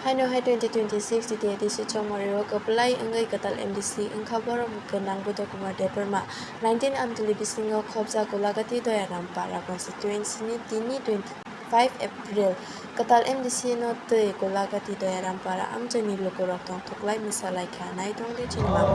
Haino hai 2026 di edisi Chomoriro keplai engai katal MDC engkhabor kenang buto kumar deperma 19 amtuli bisingo khobja golagati doyaram para constituency ni tini 25 April katal MDC no te golagati doyaram para amjani lokorok tong thuklai misalai khanai tong de chinma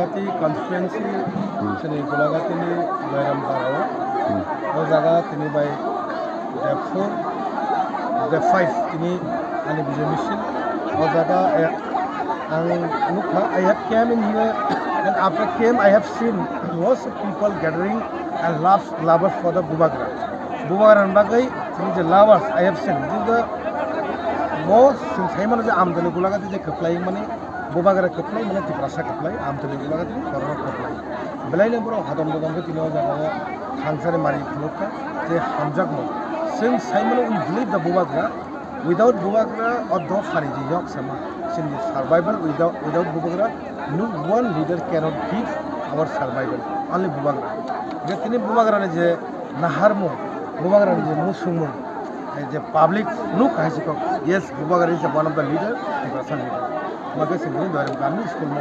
Golagati constituency sini Golagati ni Bayram Parao o jaga tini by the 4 the 5 tini ani bijay mission o jaga I have came in here and after came I have seen lots of people gathering and lovers for the Bubagra. Bubagra and Bagai, the lovers I have seen. This is the most since Heyman is Amdali Gulagati applying money, Bubagra apply, Manati Prasa apply, Amdali Gulagati, Korona apply. Belainabro Hadam Tino, Hansari Mari Kluka, the Hamjagmo. Since Simon we believe the Bubagra, without Bubagra or Dog Hariji Yok Sama. Since survival without Bubagra, no one leader cannot give our survival. Only Bubagra. Getini Bubagra is a Naharmo, Bubagra is a Musumu, is a public look. Yes, Bubagra is one of the leader, the person leader. Magas in the Gami school,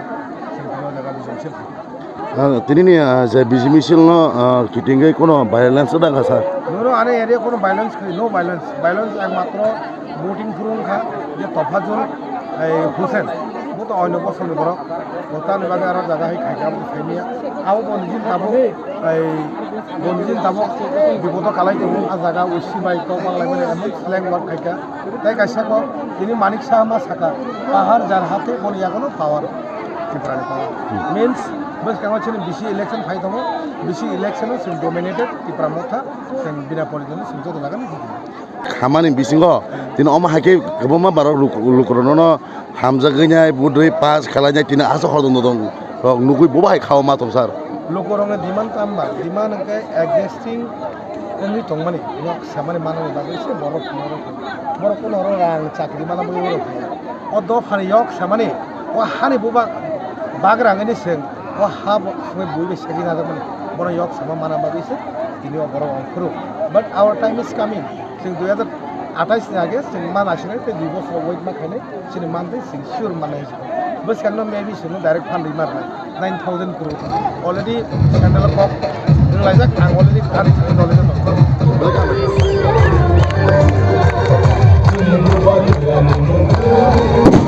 তিনি যে busy মিছিল ন কিটিংগে কোনো violence দেখা sir no আরে area কোনো violence no violence একমাত্র voting ফুরুন খা যে তফাজুল হুসেন মো তো অন্য পছন্দ করো ভোটার বাগে আর জায়গা হই খাইকা খাইনিয়া আও বনজিন তাবো বনজিন তাবো বিপদ কালাই দেবো আর জায়গা উসি বাইক বাংলা মানে এমন স্ল্যাং ওয়ার্ড খাইকা তাই কাইসা কো তিনি মানিক শাহ মা সাকা পাহাড় যার হাতে বনিয়া কোনো পাওয়ার ত্রিপুরানি পাওয়ার মিন্স बस क्या BC इलेक्शन फाइट हम BC इलेक्शन सिम डोमिनेटेड ত্রিপুরা मोथा सिम बिना पॉलिटिक्स सिम तो लगा नहीं खामानि बिसिङाव दिनै अमा हाके गोबां बार लुकरनो हामजागैनाय बुदै पास खालायनाय दिनै आसा हरदों दं नुगै बबाय खाव मा दं सार लुकरनो डिमान्ड कामबा डिमान्ड के एग्जिस्टिं ओनलि दंमानि नो सामानि माननो बागै एसे बर कोन हरो रां चाकरि माना बो अ द फानि yok सामानि अ हानि बबा बागराङैनो सें अ हा समय बयबो सेगिन आजामानि बर yok sama माना बागै एसे दिनै बर अंखरो बाट आवर टाइम इज कामिं जों 2028 नि आगे जों मान आसिनाय ते 2 बोसोर वेट मा खायनाय जों मानदे जों सियर माननाय बस कानो मेबी जों डाइरेक्ट फान्डै मारनाय 9000 crore अलरेडी स्कैंडल कप जों लाइजाक आं अलरेडी खारि नलेज दं